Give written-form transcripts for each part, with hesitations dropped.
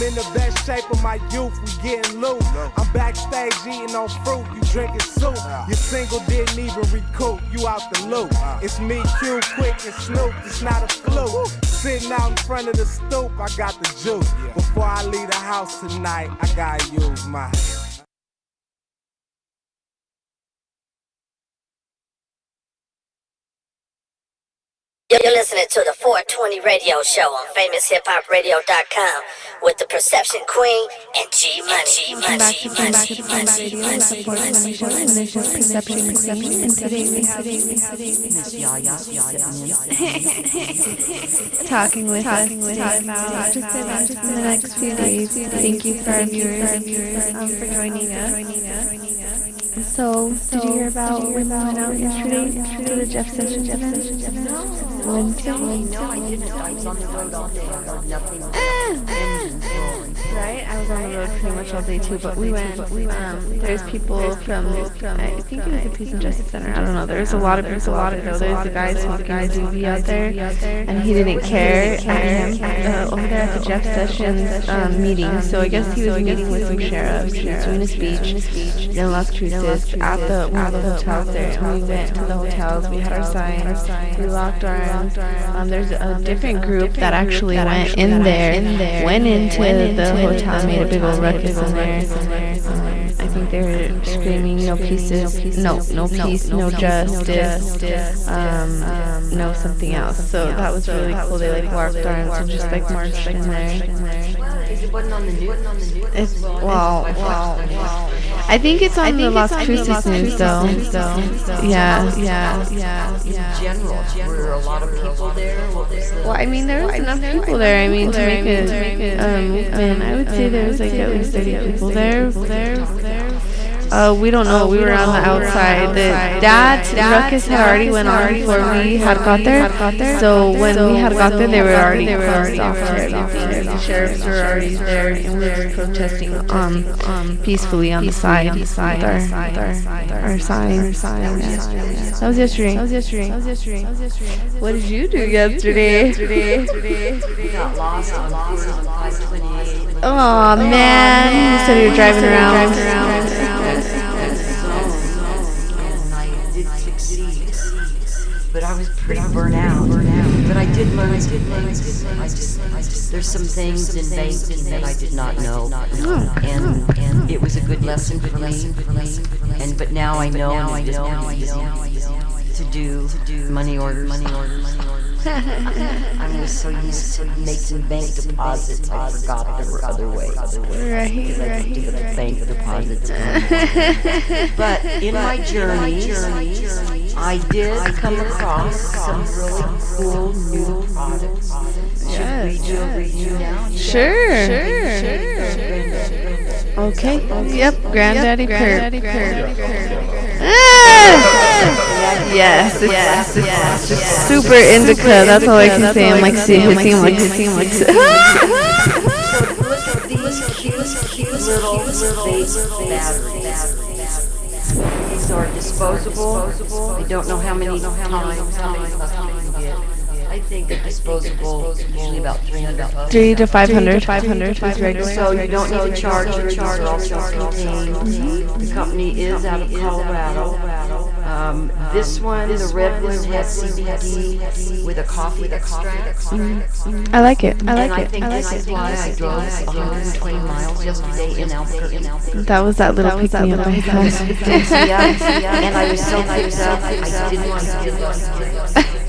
I'm in the best shape of my youth, we getting loose. I'm backstage eating on fruit, you drinking soup. Your single didn't even recoup, you out the loop. It's me, Q, Quick, and Snoop, it's not a fluke. Sitting out in front of the stoop, I got the juice. Before I leave the house tonight, I gotta use my... You're listening to the 420 radio show on famoushiphop.com with the Perception Queen and G Money. Welcome back to Radio, the 420 show, and this is Perception Queen, and today we have MISS YAYA talking with us about just in the next few days. Thank you for our viewers for joining us. So, did you hear about when we went out yesterday to the Jeff Sessions event? Wednesday? No, I didn't. I was on the road all day. I heard nothing. Right? I was on the road pretty much all day too, but we went, there's people from, I think it was the Peace and Justice Center, I don't know, there's a lot of people there's a guy smoking a doobie out there, and he didn't care at him, over there at the Jeff Sessions meeting, so I guess he was meeting with some sheriffs, he was doing a speech in Las Cruces at one of the hotels there, and we went to the hotels, we had our signs, we locked arms, there's a different group that actually went in there, went into the hotel, made a big old ruckus in there. I think they were screaming, no peace, no peace, no justice, no something else. So that was really cool. They like locked arms and just like marched in there. It wasn't on the news. It's, well, I think it's on the Las Cruces news though. Yeah. In general, were there a lot of people there? Well, I mean, there was enough people there. I mean, to make a movement. I would say there was like at least 30 people there. We don't know. We were on the outside. That ruckus had already went on before we had got there. So when we had got there, they were already closed off to everything. The sheriffs were already there, and we were protesting peacefully on the side with our signs. That was yesterday. What did you do yesterday? We got lost on 528. Oh man, you said you were driving around. And I did succeed, but I was pretty burnt out. But I did learn some things. There's some things in banking that I did not know, and it was a good lesson for me. But now I know to do money orders. I was so used to making bank deposits, I forgot there were other ways. Because I could do the bank deposits. But in my journey, I did come across some really cool new products. Should we do a review now? Sure. Okay. Yep. Granddaddy Perp. Yes. It's super indica. That's all I can say. I'm like, seeing like. These little vape batteries. These are disposable. I don't know how many times you get. I think a disposable is usually about $300. 300 to 500 is regular. So you don't need a charger. These are all self-contained. The company is out of Colorado. This one, the red one, has CBD with a coffee extract. I like it. I think this is why I drove 120 miles yesterday in Albuquerque. That was that little pick me up I had. And I was so pissed off. I didn't want to give up.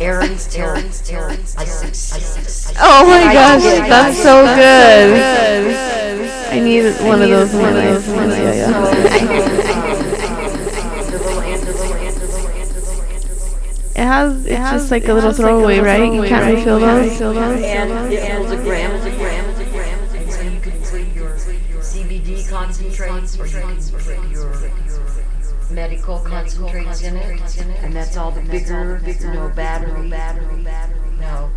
Aaron's till I succeeded. Oh my gosh, that's so good. I need one of those in my life. It's just like a little throwaway, right? You can't refill those. And it holds a gram. And so you can put your CBD concentrates or you can put your medical concentrates in it. And that's all the bigger, no battery. No.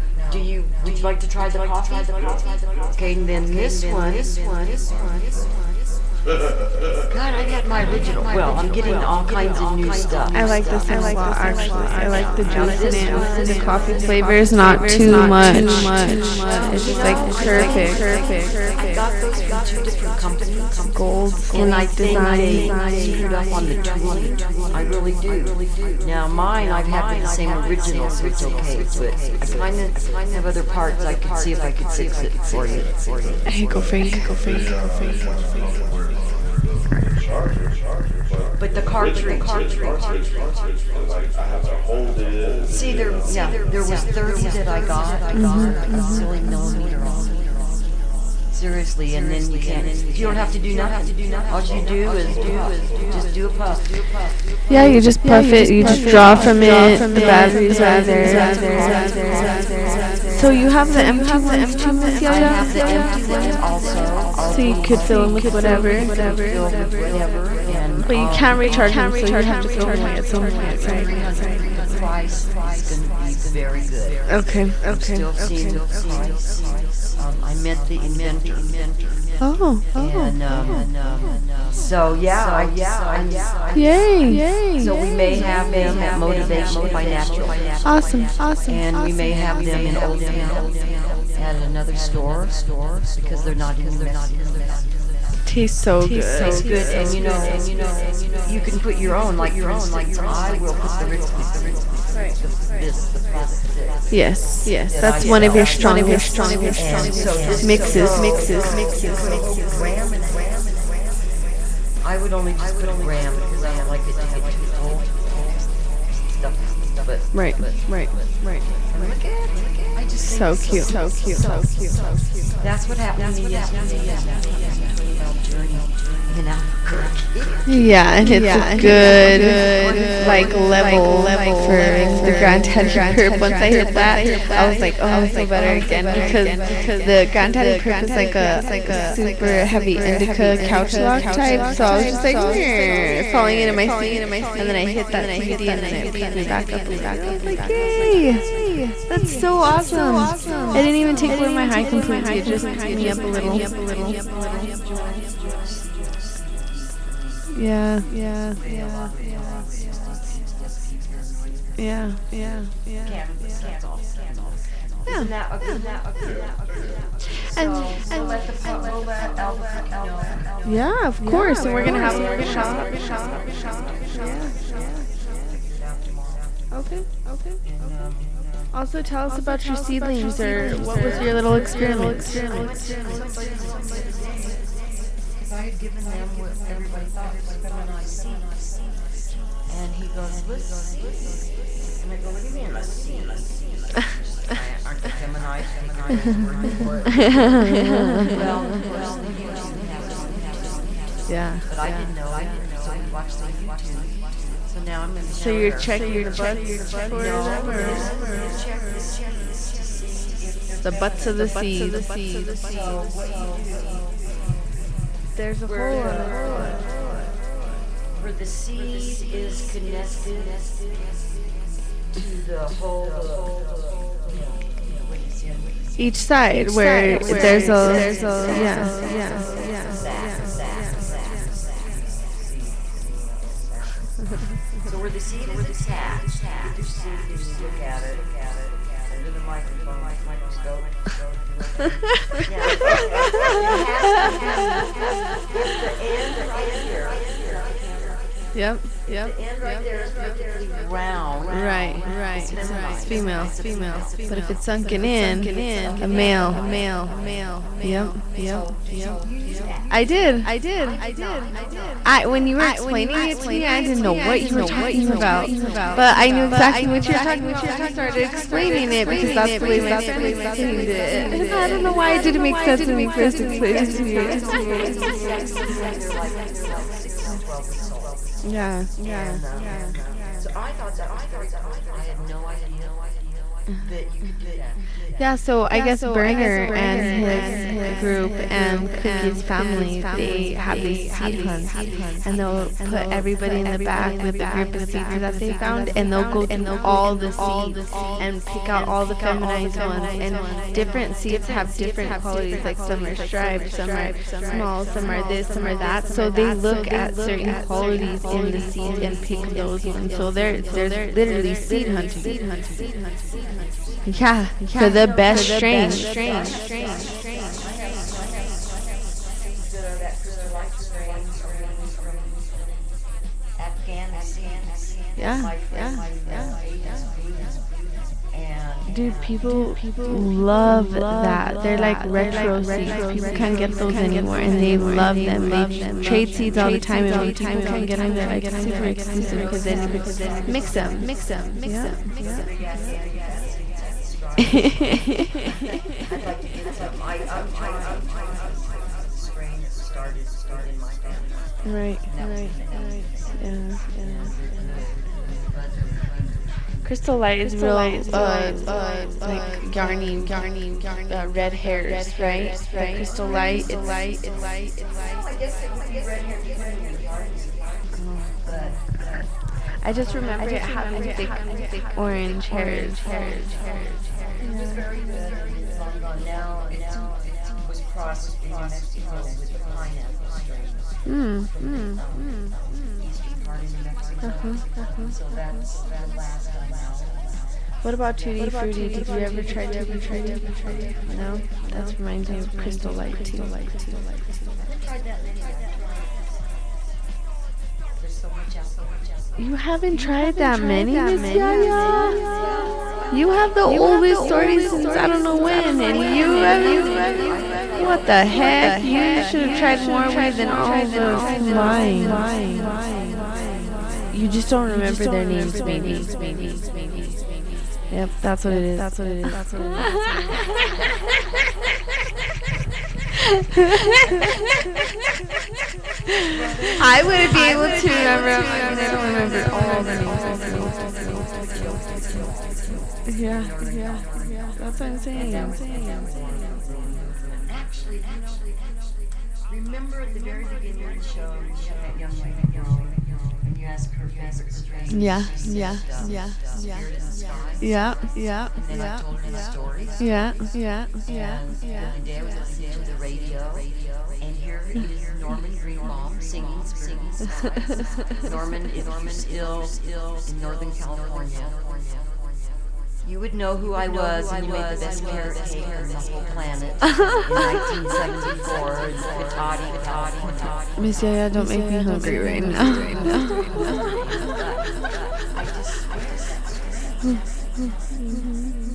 Would you like to try the coffee? Okay, and then this one God, I got my original. Well, I'm getting all kinds of new stuff. I like this one a lot, actually. I like the juice in it. The coffee flavor is not too much. It's just like perfect. I got those from 2 different companies. Gold, and I think they design. screwed up on the tooling. I really do. Now mine, I've had the same original, so it's okay. But I kind of have other parts. I could see if I could fix it for you. Hey, go Frank. But the cartridge. See, there was 30 that I got. A silly millimeter on. Seriously, and then you can't. You don't have to do nothing. All you do is just do a puff. Yeah, you just puff it. You just draw from it. The batteries are there. So you have the empty ones too, Miss I Yaya? have the empty ones also. So you could fill them with whatever. But you can't recharge them, so you have to throw them away at some point, right? The price is going to be very good. Okay. Still seeing the price. I met the inventor. Oh. And so yeah. Yay. So we may have them at Motivation by Natural. Awesome. And we may have them in Old Town at another store because they're not in the Tastes so good. Tastes good, and you know, you can put your own. Like for instance, I will put the Ritz. Yes. That's one of your strongest mixes. I would only just put a gram because I don't like it to get too full. But Right. I just So cute. That's what happened to me yesterday. Journey in Albuquerque. Yeah, and it's a good like level for the Grand Teddy Perp. Once I hit that, I was like, oh, I feel better again because the Grand Teddy Perp is like a super heavy indica couch lock type. So I was just like, falling into my seat, and then I hit that CD, and then it picked me back up. I was like, yay! That's so awesome. I didn't even take away my high completely. It just picked me up a little. Yeah. Isn't that a good? And let Albuquerque know. yeah, of course. And we're gonna have shop. Okay. Also, tell us about your seedlings, or what was your little experiment? Because I had given them what everybody thought was feminized seeds. And he goes, let's see. And I go, what do you mean, let's see? Aren't they feminized? Well, of course, the YouTube has it. Yeah. But I didn't know. So we watched the YouTube. So now I'm going to So you're checking the butts for them, or the butts of the seed? There's a hole. Where the seed is connected to the hole. Each side where there's a yeah. So where the seed is attached, you can see if you look at it under the microscope. The end right here. Yep. The end right there is perfectly round. Right. It's female. But if it's sunken in, a male. Yep. I did. When you were explaining it to me, I didn't know what you were talking about. But I knew exactly what you were talking about. I started explaining it because that's the way my family explained it. And I don't know why it didn't make sense when you first explained it to me. Yeah. So I thought that was very cool. I had no idea. that you could do that. Yeah, so I guess Burner and his group and Cookie's family, they have these seed hunts, and they'll put everybody in the back with a group of seeds that they found, and they'll go through all the seeds and pick out all the feminized ones, and different seeds have different qualities, like some are striped, some are small, some are this, some are that, so they look at certain qualities in the seeds and pick those ones, so they're literally seed hunting. Yeah, for the best strain. Yeah. Dude, people love that. They're like retro seeds. People can't get those anymore, and they love them. They trade seeds all the time, and when people can't get them, they're like super exclusive because then mix them. Yeah. I'd like to get some. I'm trying strain that started in my family. Right. Yeah. Crystal Light is real, like yarny, red hairs, right? Crystal Light, it's I guess it would be red hair but I just remember it having thick orange hairs. It was very good. It's long gone now. It was crossed in New Mexico with the pineapple strains. Eastern part of New Mexico. So that's the last time out. What about Tutti Frutti? Did you ever try Tutti Frutti? No? That reminds me of Crystal Light too. I've tried that many times. There's so much else. You haven't tried that many, Miss Yaya? You have the oldest stories since I don't know when, and you haven't. What the heck? You should have tried more weed than all those mine. You just don't remember their names, maybe. Yep, that's what it is. I wouldn't be able to remember. I don't remember all the names. Yeah. That's what I'm saying. Actually, remember at the very beginning of the show, you had that young lady and you asked her favorite strain. Yeah. And then I told her the story. Yeah. And the other day I was listening to the radio, and here is Norman Greenbaum singing Skies. Norman is still in Northern California. You would know who I was, and you made the best carrot cake on the whole planet in 1974 in Cotati, California. Miss Yaya, don't make me hungry right now.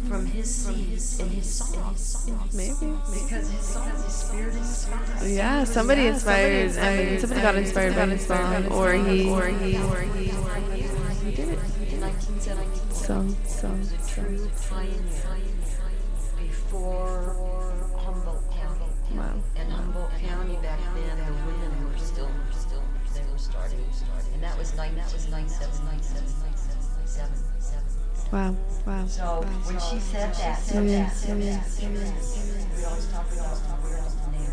From his seeds and his songs. Maybe. Because his songs is spirit and spirit. Yeah, somebody inspired. I mean, somebody got inspired by his song, or he did it. In 1974. So. True pioneer before Humboldt County. Wow. And Humboldt County back then, the women were still they were starting. And that was 1997. Wow. So when she said that, we always talk about name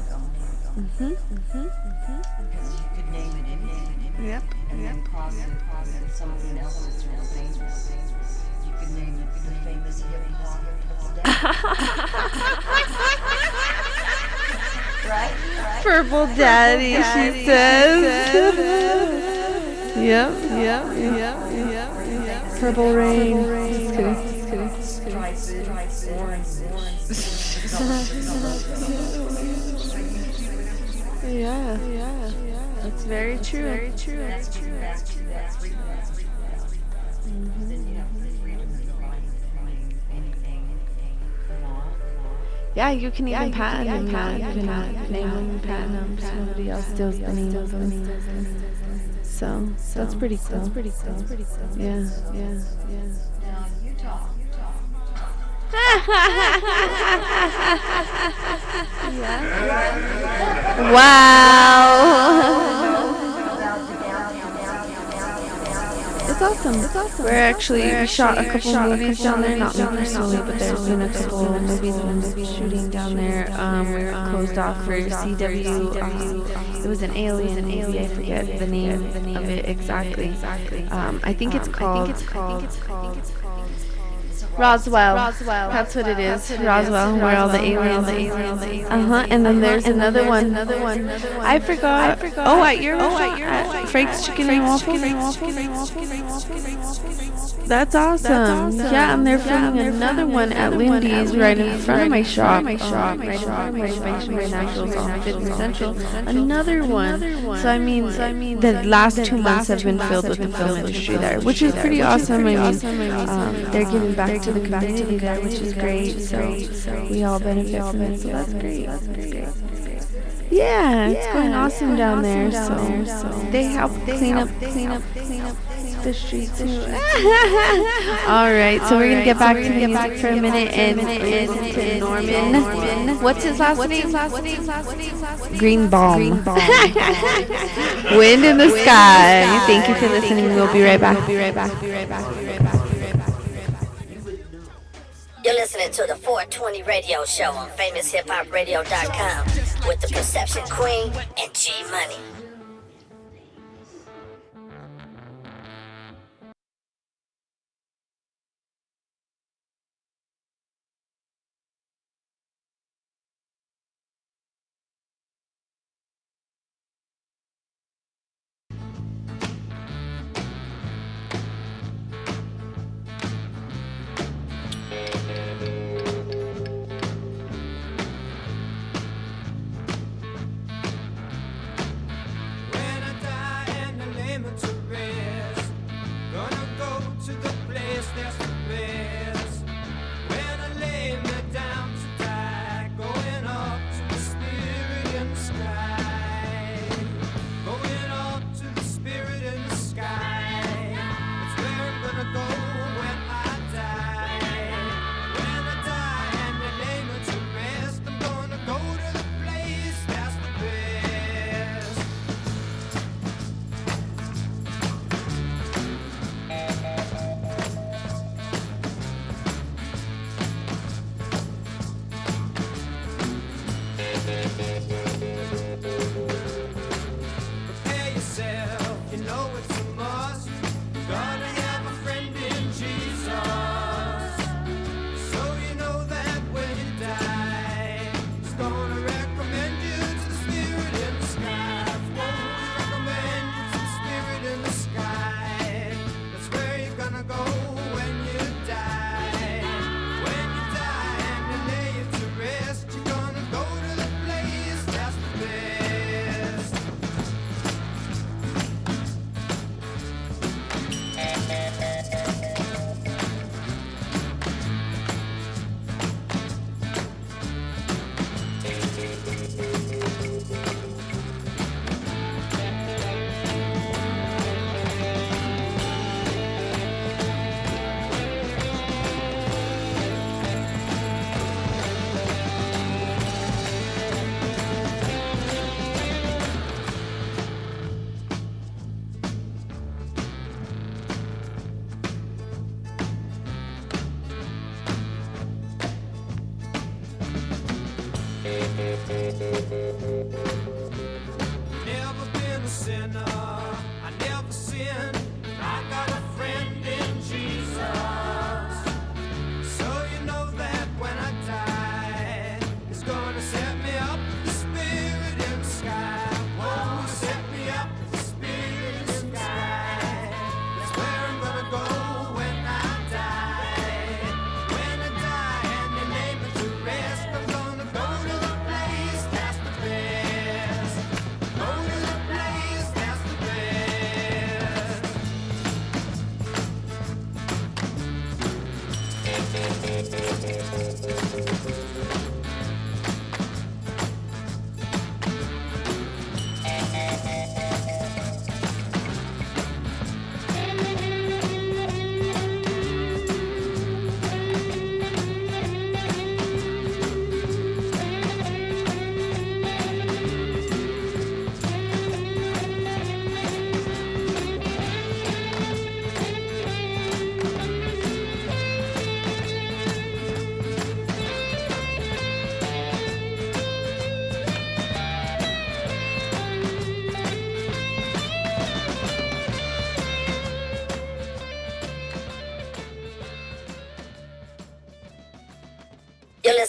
because you could name it anything. Yep. And then cross it with something else that's real dangerous. You could name it the famous hip hop. Right? Purple Daddy, she says. Yep. Purple Rain. Just kidding. Stripes, orange. Yeah. That's very true. That's true. Then you have the freedom to name anything you want. Yeah, you can even patent him now. You can name him and patent him. Somebody else steals the name of him. So that's pretty cool. Yeah. Now you talk. Wow. It's also awesome. We shot a couple movies down there, not me personally, but there's been a couple movies been shooting down there. We were closed off for CW. It was an alien movie. I forget the name of it exactly. I think it's called Roswell. That's what it is. Roswell, where all the aliens. And then there's another one. I forgot. Oh, at your at Frank's Chicken and Waffles. That's awesome. Yeah, and they're filming another one at Lindy's right in front of my shop. Right in front of my Naturals on 5th and Central. Another one. So I mean, the last 2 months have been filled with the film industry there, which is pretty awesome. I mean, they're giving back to the community there, which is great. So we all benefit from it. So that's great. Yeah, it's going awesome down there. So they help clean up the streets too. All right, so we're gonna get back to the music for a minute and listen to Norman. What's his last name? Greenbaum. Wind in the Sky. Thank you for listening. We'll be right back. You're listening to the 420 Radio Show on FamousHipHopRadio.com with the Perception Queen and G Money.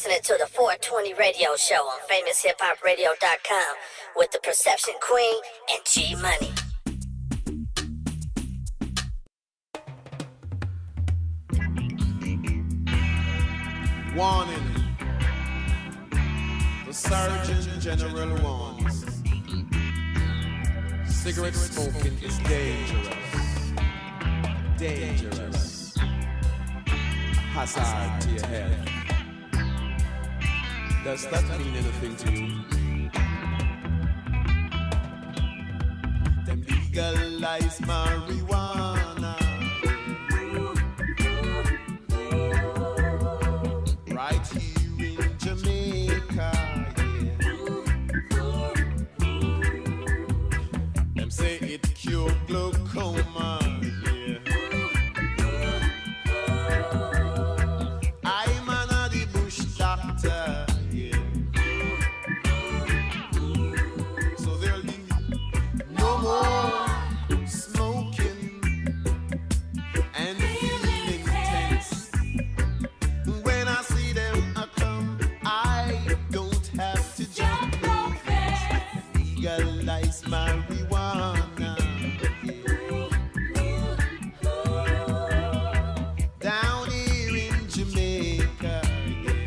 listening to the 420 Radio Show on FamousHipHopRadio.com with the Perception Queen and G Money. Warning. The Surgeon General warns. Cigarette smoking is dangerous. Dangerous. Hazard to your health. Does that mean anything to you? Them legalize marijuana. Right here in Jamaica, yeah. Them say it cure glaucoma, yeah. I'm an the bush doctor, yeah. So there'll be no more smoking and feeling tense. When I see them come, I don't have to jump no fence. Legalize marijuana, yeah. Down here in Jamaica, yeah.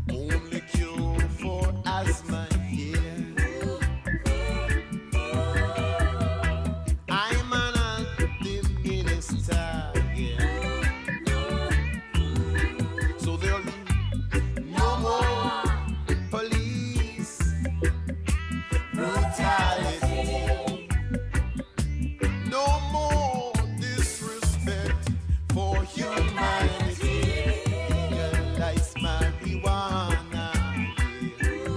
Only cure for asthma, yeah. I'm an anti-minister, yeah. So there'll be no more police brutality, no more disrespect for humanity. Legalize marijuana, yeah.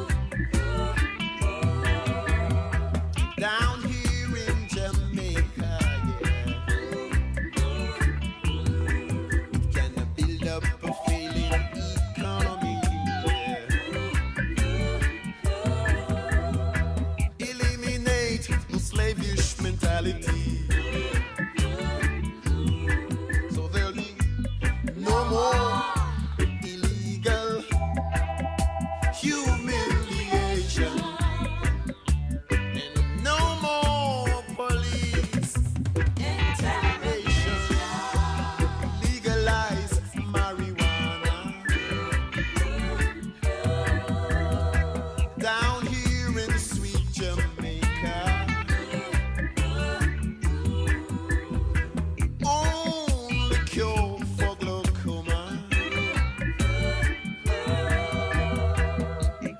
Down here in Jamaica, yeah. It can build up a failing economy, yeah. Eliminate the slavish mentality. So there'll be no more illegal humiliation and no more police intervention. Legalize marijuana. Down here in sweet Jamaica, only cure for glaucoma.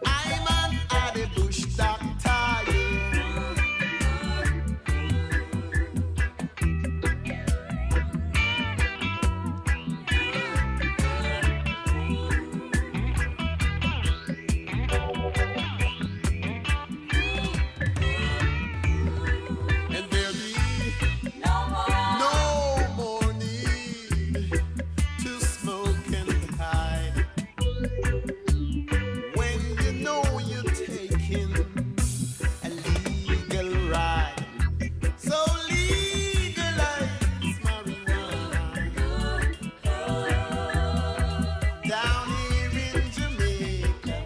I'm an Addy Bush doctor, yeah. And there'll be no more need to smoke and hide. When you know you're taking a legal ride. So legalize marijuana. Down here in Jamaica,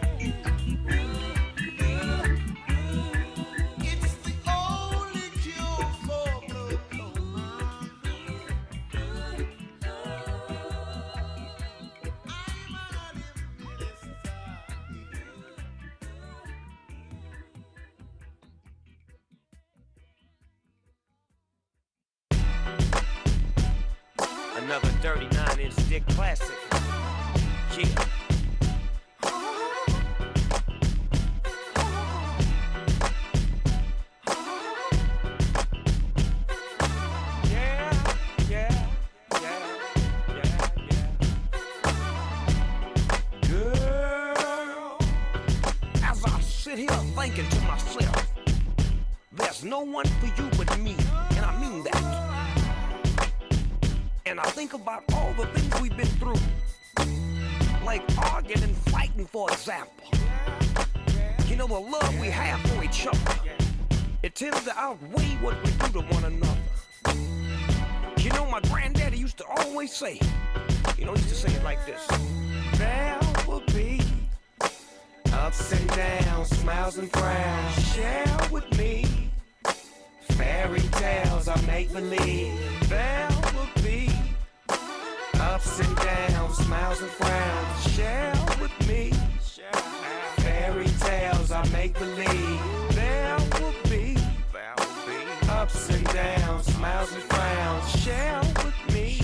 it's the only cure for glaucoma. I'm an minister. Another 39-inch dick classic. Yeah. Girl, as I sit here thinking to myself, there's no one for you but me, and I mean that. And I think about all the things we've been through, like arguing and fighting, for example. You know, the love we have for each other, it tends to outweigh what we do to one another. You know, my granddaddy used to always say, You know, he used to say it like this. There will be ups and downs, smiles and frowns. Share with me fairy tales I make believe. There will be ups and downs, smiles and frowns. Share with me fairy tales I make believe. There will be ups and downs, smiles and frowns. Share with me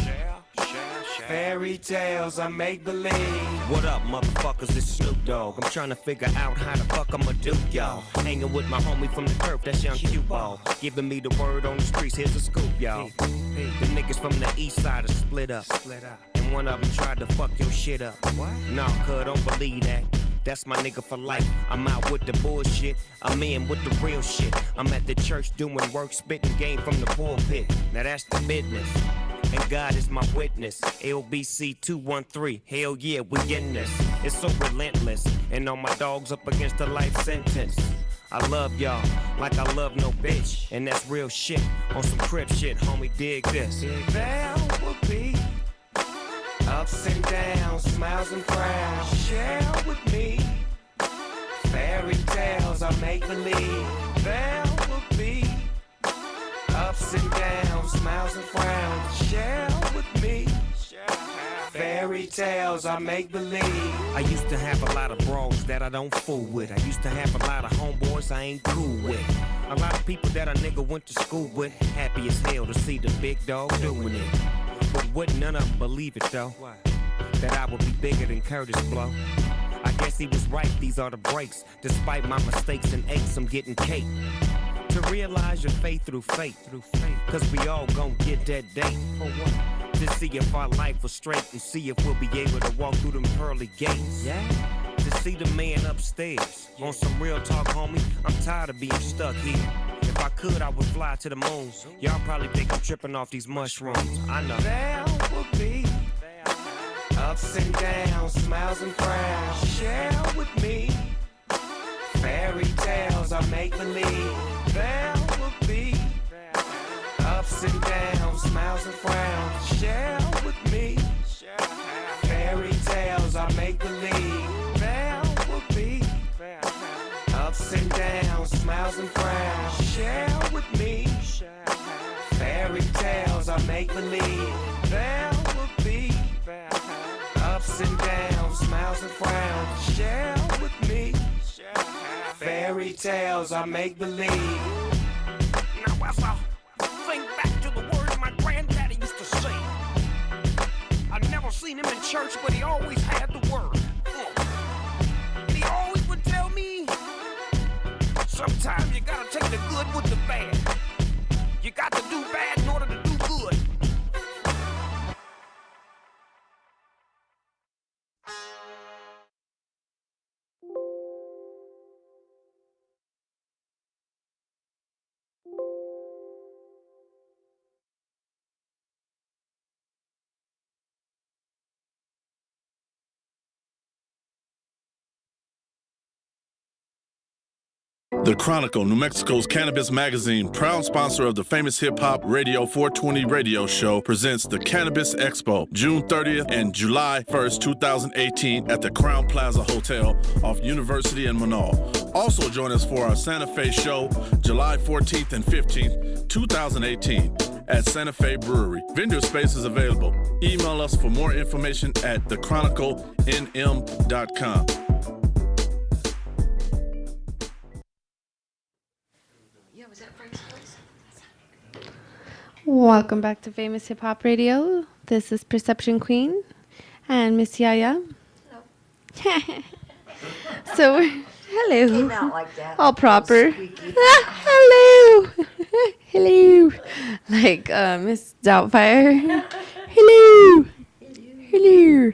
fairy tales I make believe. What up, motherfuckers? It's Snoop Dogg. I'm trying to figure out how the fuck I'ma do, y'all. Hanging with my homie from the turf, that's young Q-Ball. Giving me the word on the streets, here's a scoop, y'all. The niggas from the east side are split up. And one of them tried to fuck your shit up. What? Nah, cuz, don't believe that. That's my nigga for life. I'm out with the bullshit. I'm in with the real shit. I'm at the church doing work, spitting game from the pulpit. Now that's the business. And God is my witness. LBC 213. Hell yeah, we in this. It's so relentless. And all my dogs up against a life sentence. I love y'all like I love no bitch. And that's real shit. On some crib shit, homie, dig this. There will be ups and downs, smiles and frowns. Share with me fairy tales I make believe. There will be ups and downs, smiles and frowns. Share with me fairy tales I make believe. I used to have a lot of bros that I don't fool with. I used to have a lot of homeboys I ain't cool with. A lot of people that a nigga went to school with. Happy as hell to see the big dog doing it. But wouldn't none of them believe it though, that I would be bigger than Curtis Blow. I guess he was right, these are the breaks. Despite my mistakes and aches, I'm getting cake. To realize your faith through faith. Cause we all gon' get that date. For what? To see if our life was straight and see if we'll be able to walk through them pearly gates. Yeah. To see the man upstairs. On some real talk, homie, I'm tired of being stuck here. If I could, I would fly to the moon. Y'all probably think I'm tripping off these mushrooms. I know. There will be ups and downs, smiles and frowns. Share with me fairy tales I make believe. There will be ups and downs, smiles and frowns. Share with me fairy tales I make believe. There will be ups and downs, smiles and frowns. Share with me fairy tales I make believe. There will be ups and downs, smiles and frowns. Share with me fairy tales I make believe. Now as I think back to the words my granddaddy used to say, I never seen him in church, but he always had the word. And he always would tell me, sometimes you gotta take the good with the bad. You got to do bad in order to do good. The Chronicle, New Mexico's cannabis magazine, proud sponsor of the famous hip-hop Radio 420 radio show, presents the Cannabis Expo, June 30th and July 1st, 2018 at the Crown Plaza Hotel off University and Manal. Also join us for our Santa Fe show, July 14th and 15th, 2018 at Santa Fe Brewery. Vendor space is available. Email us for more information at thechroniclenm.com. Welcome back to Famous Hip Hop Radio. This is Perception Queen and Miss Yaya. Hello. So, hello. Came out like that. All proper. Hello. Hello. Like Miss Doubtfire. Hello. Hello.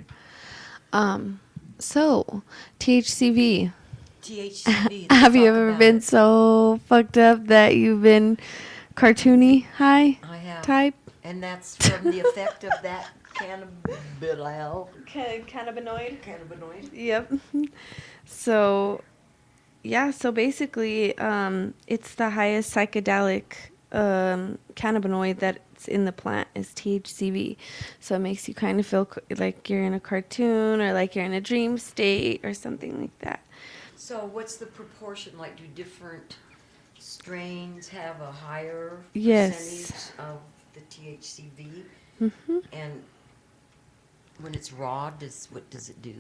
So, THCV. THCV. Have you ever been so fucked up that you've been cartoony high? I have. Type? And that's from the effect of that Cannabinoid? Cannabinoid. Yep. So, yeah, so basically, it's the highest psychedelic cannabinoid that's in the plant is THCV. So it makes you kind of feel like you're in a cartoon or like you're in a dream state or something like that. So what's the proportion? Like, do different strains have a higher Yes. percentage of the THCV? Hmm. And when it's raw, what does it do?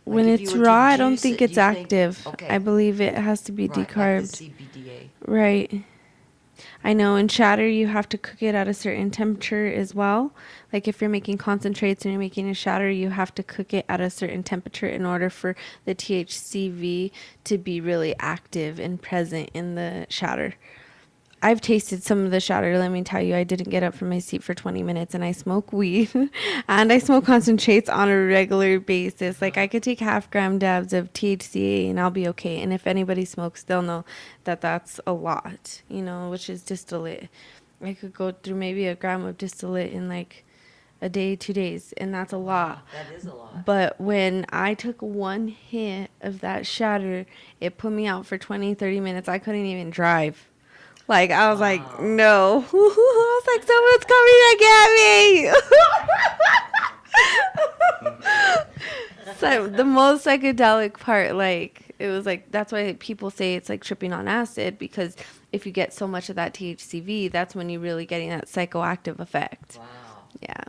When Like, if it's you were to raw, I don't juice think it, it's do you think- active. Okay. I believe it has to be Right, decarbed. like the CBDA. Right. I know in shatter you have to cook it at a certain temperature as well. Like if you're making concentrates and you're making a shatter, you have to cook it at a certain temperature in order for the THCV to be really active and present in the shatter. I've tasted some of the shatter. Let me tell you, I didn't get up from my seat for 20 minutes, and I smoke weed and I smoke concentrates on a regular basis. Like I could take 0.5 gram dabs of THCA and I'll be okay. And if anybody smokes, they'll know that that's a lot, which is distillate. I could go through maybe 1 gram of distillate in like a day, 2 days, and that's a lot. That is a lot. But when I took one hit of that shatter, it put me out for 20, 30 minutes. I couldn't even drive. Like, I was like, no. I was like, someone's coming to get me. So the most psychedelic part, like, it was like, that's why people say it's like tripping on acid, because if you get so much of that THCV, that's when you're really getting that psychoactive effect. Wow. Yeah.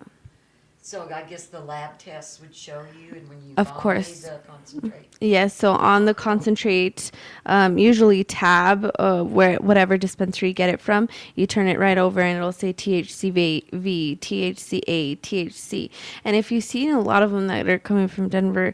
So I guess the lab tests would show you, and when you Of buy course. the concentrate. Yes, so on the concentrate, usually tab, whatever dispensary you get it from, you turn it right over and it'll say THCV, THCA, THC. And if you see a lot of them that are coming from Denver,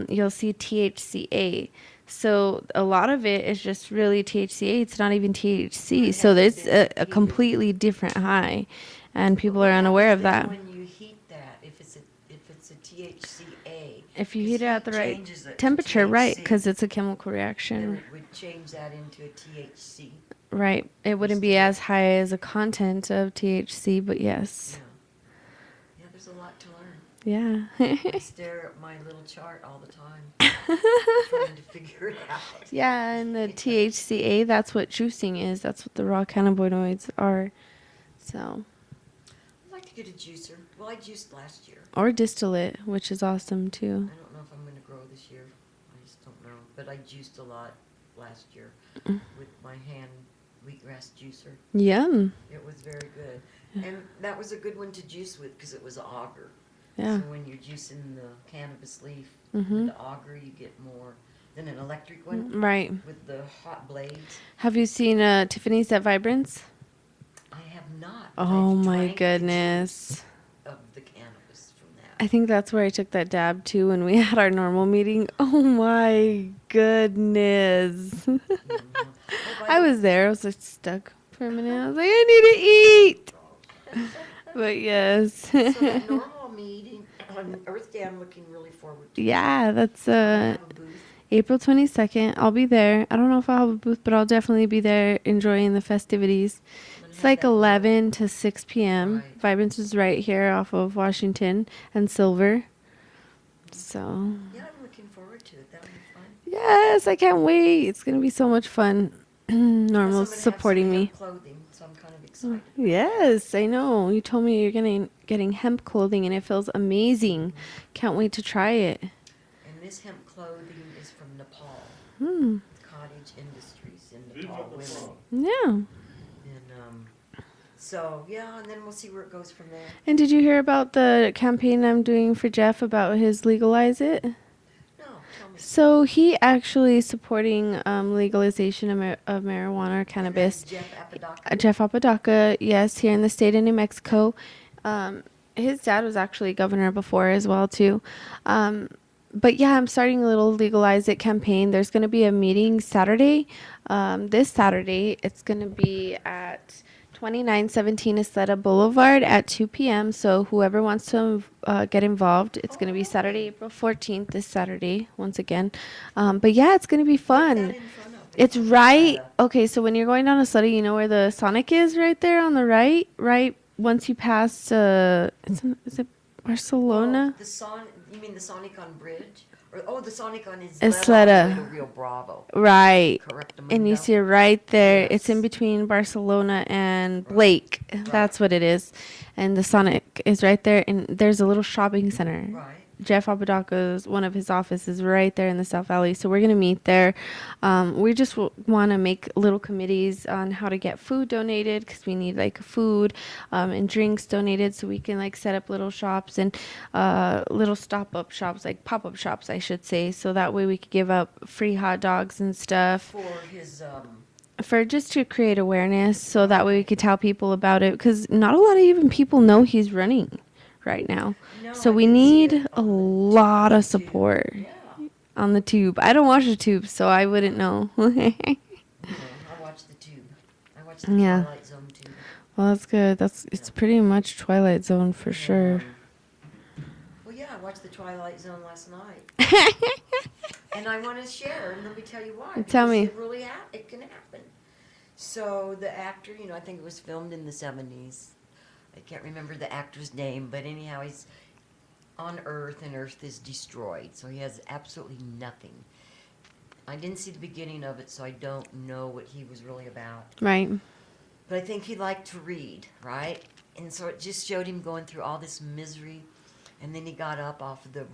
you'll see THCA. So a lot of it is just really THCA. It's not even THC. So there's a completely different high, and people are unaware of that. When you heat that, if it's a THCA, If you heat it at the right changes it to temperature, right, THC, because it's a chemical then reaction. it would change that into a THC. Right. It wouldn't be as high as a content of THC, but yes. Yeah, there's a lot to learn. Yeah. I stare at my little chart all the time, trying to figure it out. Yeah, and the THCA, that's what juicing is. That's what the raw cannabinoids are. So, I'd like to get a juicer. Well, I juiced last year. or distillate, which is awesome I too. don't know if I'm going to grow this year. I just don't know. But I juiced a lot last year with my hand wheatgrass juicer. Yum. It was very good. And that was a good one to juice with because it was auger. Yeah. So when you're juicing the cannabis leaf Mhm. with the auger, you get more than an electric one Right. with the hot blades. Have you seen Tiffany's at Vibrance? I have not. Oh I've my drank the goodness. juice of the cannabis from that. I think that's where I took that dab too when we had our normal meeting. Oh my goodness. I was there. I was like stuck for a minute. I was like, I need to eat. But yes. So that normal meeting on Earth Day, I'm looking really forward to. Yeah, that's I have a booth. April 22nd. I'll be there. I don't know if I'll have a booth, but I'll definitely be there enjoying the festivities. It's like 11 to 6 p.m. Right. Vibrance is right here off of Washington and Silver. So, Yeah, I'm looking forward to it. That'll be fun. yes, I can't wait. It's going to be so much fun. Normal's Plus, I'm gonna supporting have some me. hemp clothing, so I'm kind of excited. Yes, I know. You told me you're getting hemp clothing and it feels amazing. Can't wait to try it. And this hemp clothing is from Nepal. Hmm. Cottage Industries in Nepal. Women. Yeah. And so yeah, and then we'll see where it goes from there. And did you hear about the campaign I'm doing for Jeff about his legalize it? No, tell me. So he actually is supporting legalization of marijuana or cannabis. Jeff Apodaca. Jeff Apodaca, yes, here in the state of New Mexico. His dad was actually governor before as well too. But yeah, I'm starting a little legalize it campaign. There's going to be a meeting Saturday. This Saturday, it's going to be at 2917 Isleta Boulevard at 2 p.m. So whoever wants to get involved, it's going to be Saturday, April 14th, this Saturday, once again. But yeah, it's going to be fun. What's that in front of? It's right. Okay, so when you're going down Isleta, you know where the Sonic is right there on the right? Right once you pass, is it Barcelona? Oh, you mean the Sonic on Bridge? Or, the Sonic on his It's led all let the way a- to Rio Bravo. Right. And you Correctamundo. see it right there. It's in Yes. between Barcelona and Blake. That's what it is. And the Sonic is right there. And there's a little shopping center. Right. Jeff Apodaca's, one of his offices right there in the South Valley. So we're going to meet there. We just want to make little committees on how to get food donated, because we need like food and drinks donated, so we can like set up little shops and little stop-up shops, like pop-up shops, I should say. So that way we could give up free hot dogs and stuff. For his, For just to create awareness, so that way we could tell people about it, because not a lot of even people know he's running right now. No, So I we did see need it a on the lot of tube. support Yeah. on the tube. I don't watch the tube, so I wouldn't know. No, I watched the tube. I watched the Yeah. Twilight Zone tube. Well, that's good. It's pretty much Twilight Zone for sure. Well, yeah, I watched the Twilight Zone last night. And I want to share, and let me tell you why. Tell because me. It really it can happen. So the actor, I think it was filmed in the 70s. I can't remember the actor's name, but anyhow, he's on Earth, and Earth is destroyed. So he has absolutely nothing. I didn't see the beginning of it, so I don't know what he was really about. Right. But I think he liked to read, right? And so it just showed him going through all this misery. And then he got up off of the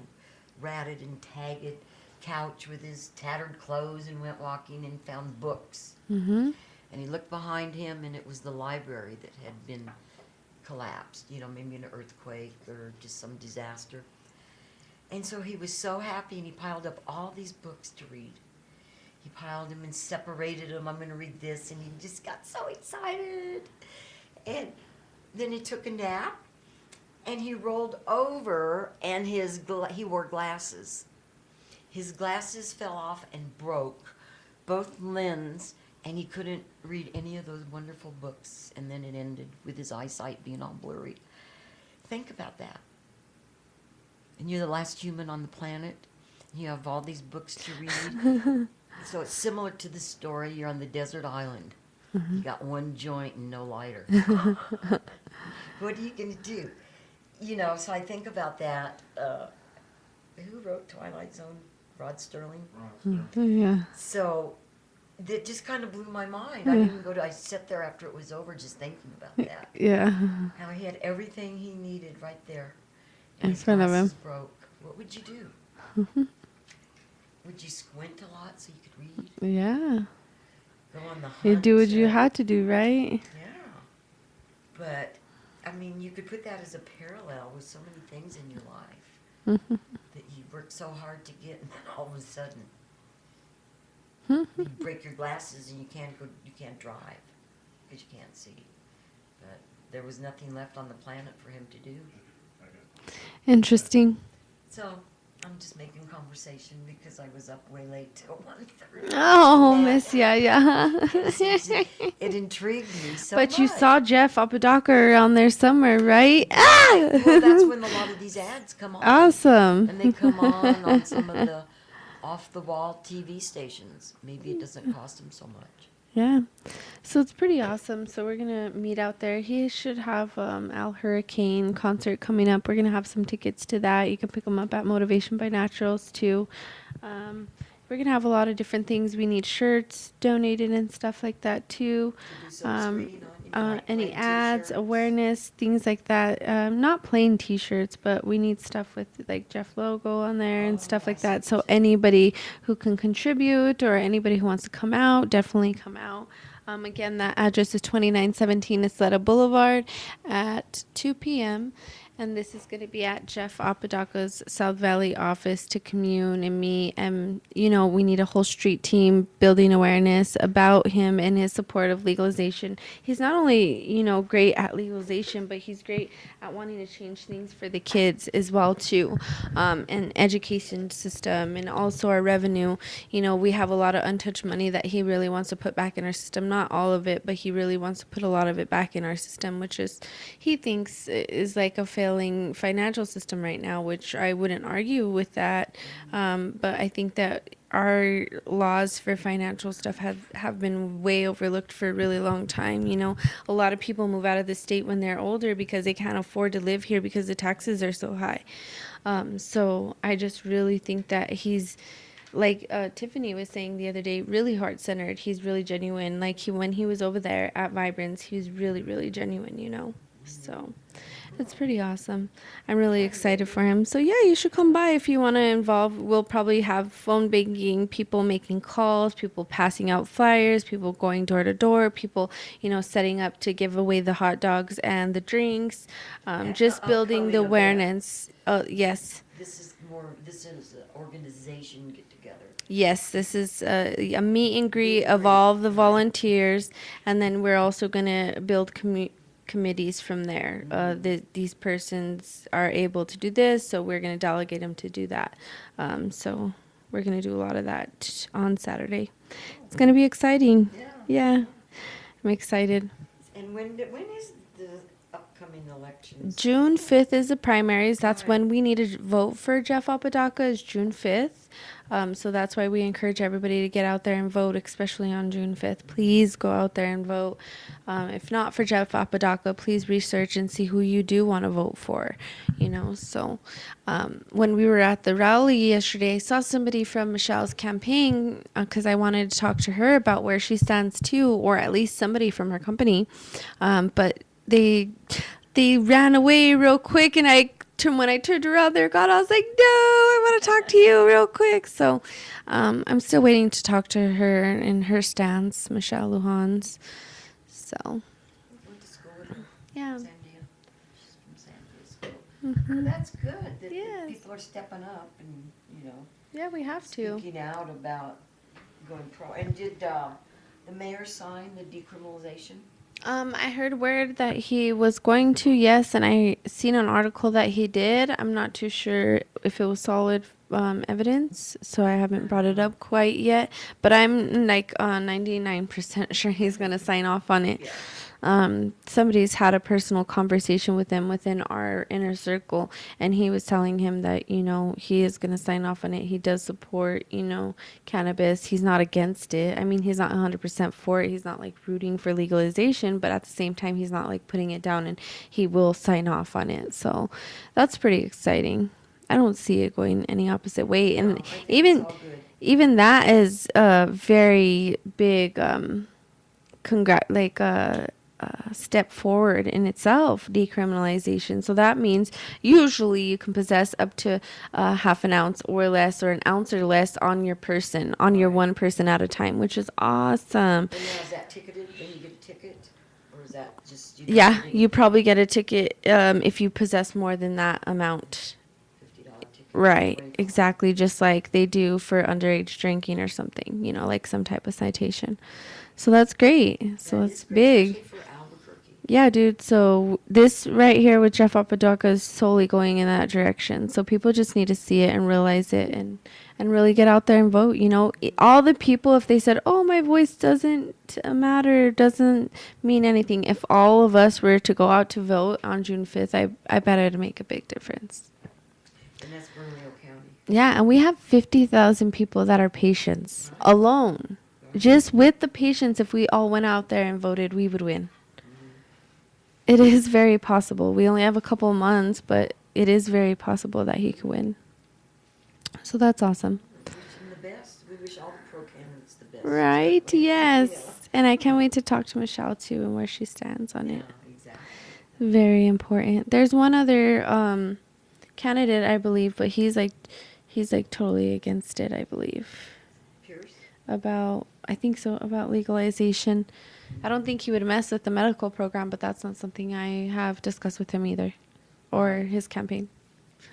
ratted and tagged couch with his tattered clothes and went walking and found books. Mhm. And he looked behind him, and it was the library that had been collapsed, maybe an earthquake or just some disaster. And so he was so happy, and he piled up all these books to read. He piled them and separated them. I'm going to read this, and he just got so excited. And then he took a nap, and he rolled over, and he wore glasses. His glasses fell off and broke, both lenses, and he couldn't read any of those wonderful books. And then it ended with his eyesight being all blurry. Think about that. And you're the last human on the planet. You have all these books to read. So it's similar to the story. You're on the desert island. You got one joint and no lighter. What are you going to do? So I think about that. Who wrote Twilight Zone? Rod Sterling? Yeah. So that just kind of blew my mind. I didn't even I sat there after it was over just thinking about that. Yeah. How he had everything he needed right there. In his front of glasses him. broke. What would you do? Would you squint a lot so you could read? Yeah. Go on the hunt? You do what you had to do, right? Yeah. But, you could put that as a parallel with so many things in your life that you worked so hard to get, and then all of a sudden, you break your glasses and you can't drive because you can't see. But there was nothing left on the planet for him to do. Interesting. So I'm just making conversation because I was up way late till 1:30. Oh, Miss Yaya. It intrigued me so But much. you saw Jeff Apodaca around there somewhere, right? Ah! Well, that's when a lot of these ads come on. Awesome. And they come on some of the off-the-wall TV stations. Maybe it doesn't cost them so much. Yeah. So it's pretty awesome. So we're going to meet out there. He should have Al Hurricane concert coming up. We're going to have some tickets to that. You can pick them up at Motivation by Naturals too. We're going to have a lot of different things. We need shirts donated and stuff like that too. Any ads, awareness, things like that. Not plain t-shirts, but we need stuff with like Jeff logo on there and stuff like that. So anybody who can contribute or anybody who wants to come out, definitely come out. Again, that address is 2917 Isleta Boulevard at 2 p.m. And this is going to be at Jeff Apodaca's South Valley office to commune and meet. And, we need a whole street team building awareness about him and his support of legalization. He's not only, great at legalization, but he's great at wanting to change things for the kids as well, too. And education system and also our revenue. We have a lot of untouched money that he really wants to put back in our system. Not all of it, but he really wants to put a lot of it back in our system, which is, he thinks is like a failing financial system right now, which I wouldn't argue with that. But I think that our laws for financial stuff have been way overlooked for a really long time. A lot of people move out of the state when they're older because they can't afford to live here because the taxes are so high. So I just really think that he's, like Tiffany was saying the other day, really heart-centered. He's really genuine. Like when he was over there at Vibrance, he was really, really genuine, you know. So it's pretty awesome. I'm really excited for him. So yeah, you should come by if you want to involve. We'll probably have phone banking, people making calls, people passing out flyers, people going door to door, people, you know, setting up to give away the hot dogs and the drinks. Just building the awareness. Yes. This is an organization get together. Yes, this is a meet and greet of all of the volunteers, and then we're also going to build committees from there. These persons are able to do this, so we're going to delegate them to do that. So we're going to do a lot of that on Saturday. It's going to be exciting. Yeah, I'm excited. And when is the upcoming elections? June 5th is the primaries. That's when we need to vote for Jeff Apodaca, is June 5th. So that's why we encourage everybody to get out there and vote, especially on June 5th. Please go out there and vote. If not for Jeff Apodaca, please research and see who you do want to vote for. You know, so when we were at the rally yesterday, I saw somebody from Michelle's campaign because I wanted to talk to her about where she stands too, or at least somebody from her company. But they ran away real quick, and when I turned around, they're gone. I was like, no, I want to talk to you real quick. So I'm still waiting to talk to her in her stance, Michelle Lujan's. So Went to school with her. yeah. Sandia. She's from Sandia School. Well, that's good that Yes. people are stepping up and, you know, Yeah, we have to. speaking out about going pro. And did the mayor sign the decriminalization? I heard word that he was going to, yes, and I seen an article that he did. I'm not too sure if it was solid evidence, so I haven't brought it up quite yet. But I'm like 99% sure he's going to sign off on it. Somebody's had a personal conversation with him within our inner circle, and he was telling him that, you know, he is going to sign off on it. He does support, you know, cannabis. He's not against it. I mean, he's not 100% for it. He's not like rooting for legalization, but at the same time, he's not like putting it down, and he will sign off on it. So that's pretty exciting. I don't see it going any opposite way. And even that is a very big step forward in itself, decriminalization. So that means usually you can possess up to half an ounce or less, or an ounce or less on your person, on your one person at a time, which is awesome. And now is that ticketed? Then you get a ticket? Or is that just... Yeah, you probably get a ticket if you possess more than that amount. $50 ticket. Right, exactly, just like they do for underage drinking or something, you know, like some type of citation. So that's great. So it's big. Especially for Albuquerque. Yeah, dude. So this right here with Jeff Apodaca is solely going in that direction. So people just need to see it and realize it, and really get out there and vote. You know, all the people, if they said, oh, my voice doesn't matter, doesn't mean anything. If all of us were to go out to vote on June 5th, I bet it'd make a big difference. And that's Bernalillo County. Yeah, and we have 50,000 people that are patients alone. Just with the patients, if we all went out there and voted, we would win. It is very possible. We only have a couple of months, but it is very possible that he could win. So that's awesome. We wish him the best. We wish all the pro candidates the best. Right, yes. Yeah. And I can't wait to talk to Michelle, too, and where she stands on it. Yeah, exactly. Very important. There's one other candidate, I believe, but he's like totally against it, I believe. Pierce? I think so, about legalization. I don't think he would mess with the medical program, but that's not something I have discussed with him either, or his campaign. Well,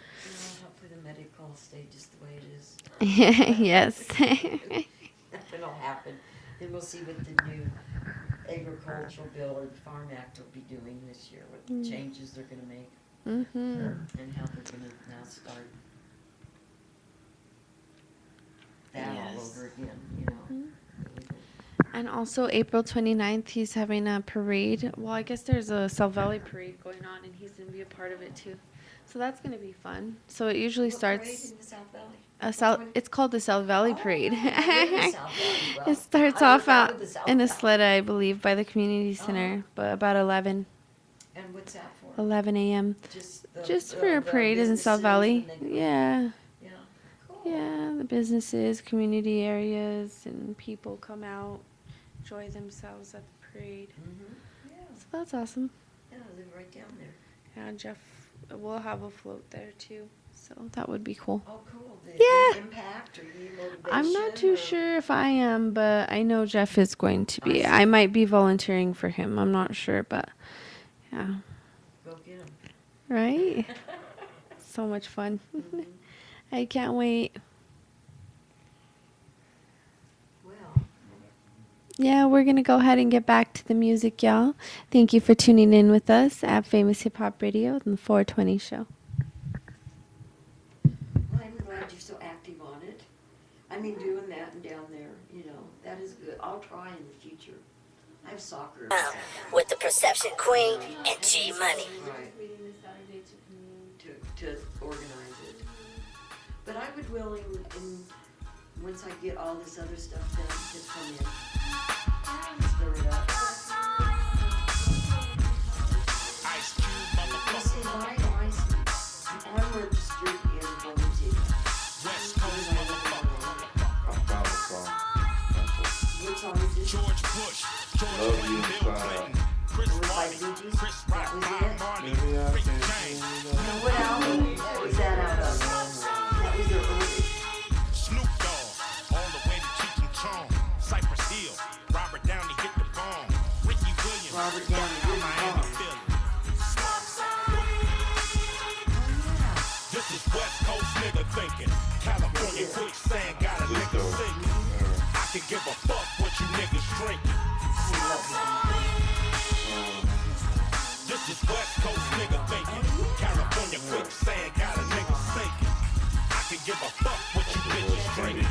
hopefully the medical stay just the way it is. Yes. Nothing will happen. Then we'll see what the new agricultural bill or the Farm Act will be doing this year, what the changes they're going to make, and how they're going to now start that all over again, you know. And also April 29th, he's having a parade. Well, I guess there's a South Valley parade going on, and he's going to be a part of it too. So that's going to be fun. So it usually What starts... parade in the South Valley? It's called the South Valley Parade. Oh, I've been to South Valley. Well, It starts I off live out out of the South in a Valley. sled, I believe, by the community center, but about 11 And what's that for? 11 a.m. Just Just for a parade in South Valley. Yeah. Yeah. Cool. Yeah, the businesses, community areas, and people come out, enjoy themselves at the parade. Mm-hmm. Yeah. So that's awesome. Yeah, I live right down there. Yeah, Jeff will have a float there too, so that would be cool. Oh, cool. Yeah. Impact or motivation? I'm not too sure if I am, but I know Jeff is going to be. I might be volunteering for him. I'm not sure, but yeah. Go get him. Right? So much fun. Mm-hmm. I can't wait. Well. Yeah, we're going to go ahead and get back to the music, y'all. Thank you for tuning in with us at Famous Hip Hop Radio and the 420 Show. Well, I'm glad you're so active on it. I mean, doing that and down there, that is good. I'll try in the future. I have soccer. With the Perception Queen and G Money. Right. To organize it. But I would willing, and once I get all this other stuff done, to come in. Stir it up. You see, my license, I'm registered in Volunteer. West Coast motherfucker. What song is this? George Bush, George Clinton, Bill Clinton, Chris Martin, Chris Rock, Bob Marley, Rick James. Now, what album was that out of? That was their early. Snoop Dogg, all the way to Cheech and Chong, Cypress Hill, Robert Downey hit the bomb, Ricky Williams, Robert Downey hit the Miami, bomb. Philly. This is West Coast nigga thinking, California quicksand got a nigga sinking. I can give a fuck what you niggas drinking. This is West Coast nigga thinking, California quicksand got a nigga sinking. I can give a fuck what you bitches drinking.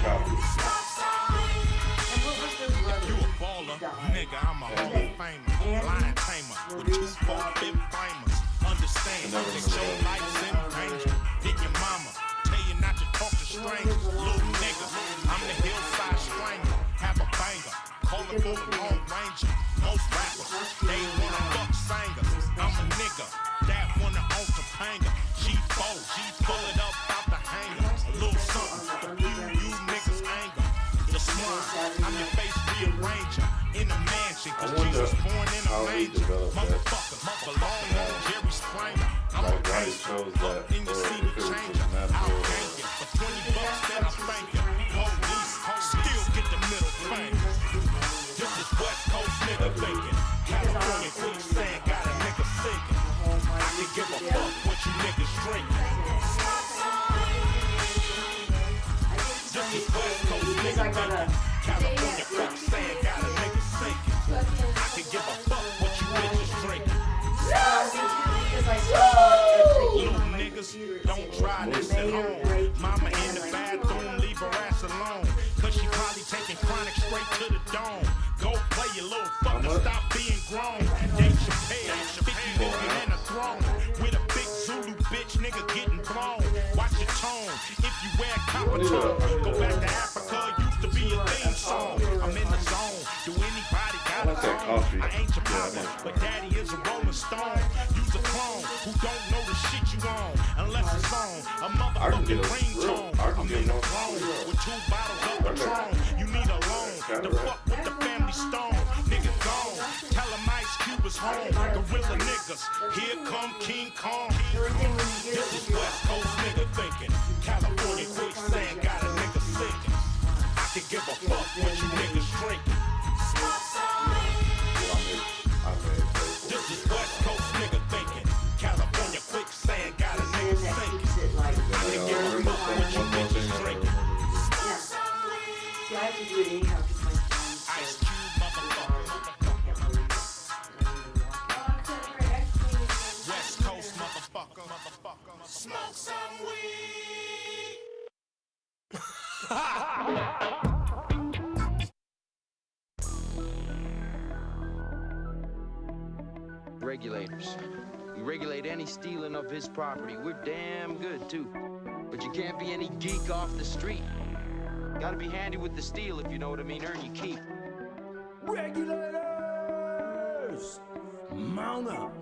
You a baller, nigga, I'm a Hall of Famer, lion tamer, with 2 4-5 framers. Understand that your life's in danger. Did your mama tell you not to talk to strangers? Little nigga, I'm the hillside strangler. Have a banger, call it for the Lone Ranger. Most rappers, they wanna fuck singers. I'm a nigga that wanna own Topanga. G4, pull it up out the hanger. A little something, you niggas anger. The swine, I'm your face rearranger. In a mansion, cause Jesus born in a manger. Motherfucker, belong on Jerry Springer. I'm a gangster, up in your seat of changer. I'll gang you for $20 that I thank you. Police, still get the middle finger. This is West Coast nigga thinking. California quicksand got a nigga sinking. I can give a fuck what you niggas drinking. This is West Coast nigga thinking. California quicksand got a nigga sinking. I can give a fuck what you bitches drinking. Little niggas, don't try this at home. Mama in the bathroom, leave her ass alone. Cause she probably taking chronic straight to the dome. Go play your little fucker, stop being grown. Dave Chappelle, 50 million and a throne. With a big Zulu bitch, nigga getting blown. Watch your tone, if you wear copper tone. Go back to Africa, used to be a theme song. I'm in the zone, do anybody got a song? I ain't your mama, but daddy is a rolling stone. Use a clone, who don't know the shit you on. Unless it's on, a motherfucking ringtone. I'm in the throne, with 2 bottles of Patron. You need a loan, the fuck with the family stone. Nigga gone, tell him Ice Cube is home. Gorilla niggas, here come King Kong. This is West Coast nigga thinking. California quicksand got a nigga sinking. I can give a fuck what you niggas drinking. This is West Coast nigga thinking. California quicksand got a nigga sinking. I can give a fuck what you bitches drinking. See, I have to do it anyhow because my phone's Ice Cube motherfucker. West Coast motherfucker. Smoke some weed. Regulators. We regulate any stealing of his property. We're damn good, too. But you can't be any geek off the street. Gotta be handy with the steel, if you know what I mean. Earn your keep. Regulators! Mount up.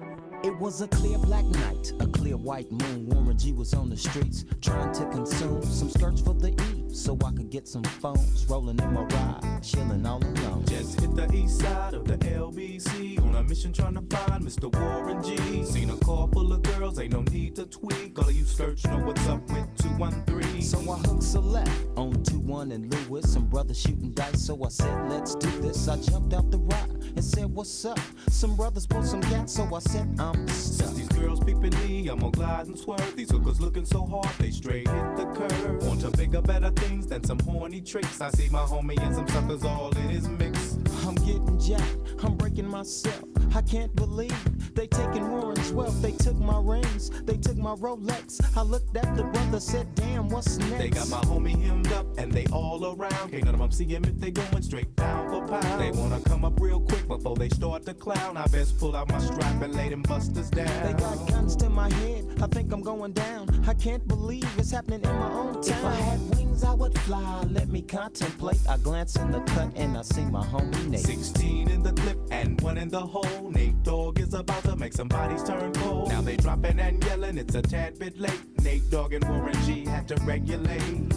It was a clear black night, a clear white moon. Warren G was on the streets trying to consume some skirts for the E, so I could get some phones. Rolling in my ride, chilling all alone. Just hit the east side of the LBC on a mission trying to find Mr. Warren G. Seen a car full of girls, ain't no need to tweak. All of you search know what's up with 213. So I hooked a left on 21 and Lewis. Some brothers shooting dice, so I said, let's do this. I jumped out the ride and said, what's up? Some brothers pulled some gas, so I said, I'm stuck. Since these girls peeping me, I'm gonna glide and swerve. These hookers looking so hard, they straight hit the curve. Want to bigger, better things than some horny tricks. I see my homie and some suckers all in his mix. I'm getting jacked, I'm breaking myself. I can't believe they taking Warren's wealth. They took my rings, they took my Rolex. I looked at the brother, said, damn, what's next? They got my homie hemmed up and they all around. Can't none of them see him if they going straight down for pound. They wanna come up real quick before they start to clown. I best pull out my strap and lay them busters down. They got guns to my head, I think I'm going down. I can't believe it's happening in my own town. If I had wings, I would fly, let me contemplate. I glance in the cut and I see my homie Nate. 16 in the clip and 1 in the hole. Nate Dogg is about to make some bodies turn cold. Now they dropping and yelling, it's a tad bit late. Nate Dogg and Warren G had to regulate.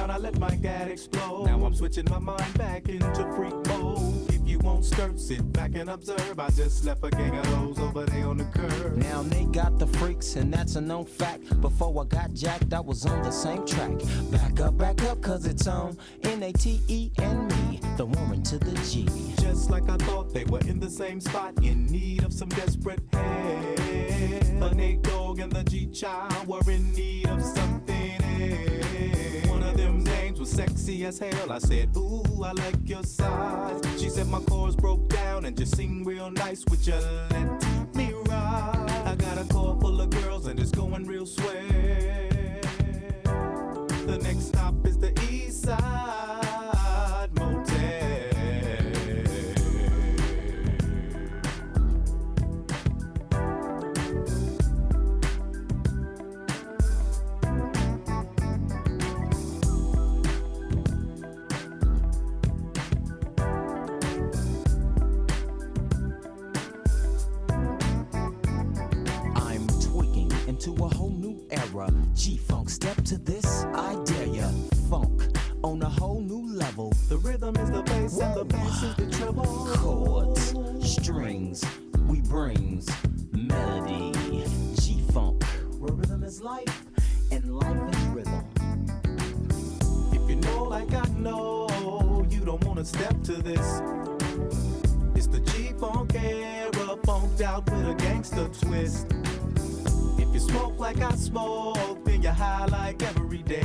I let my gat explode. Now I'm switching my mind back into freak mode. If you won't skirt, sit back and observe. I just left a gang of those over there on the curb. Now they got the freaks, and that's a known fact. Before I got jacked, I was on the same track. Back up, cause it's on N-A-T-E and me, the Warren to the G. Just like I thought, they were in the same spot, in need of some desperate help. The Nate Dogg and the G-Child were in need of something else. One of them names was sexy as hell. I said, ooh, I like your size. She said my chords broke down and just sing real nice. Would you let me ride? I got a car full of girls and it's going real swell. The next stop is the East Side Motel. To a whole new era, G-Funk, step to this, I dare ya. Funk on a whole new level. The rhythm is the bass and the bass is the treble. Chords, strings, we brings melody. G-Funk, where rhythm is life and life is rhythm. If you know like I know, you don't wanna step to this. It's the G-Funk era, funked out with a gangster twist. If you smoke like I smoke, then you're high like every day.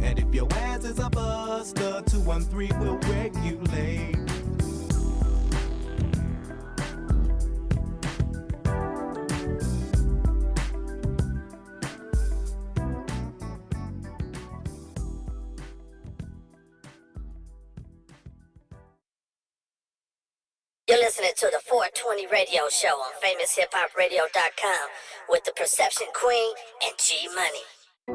And if your ass is a buster, 213 will regulate. You're listening to the 420 Radio Show on FamousHipHopRadio.com with the Perception Queen and G Money.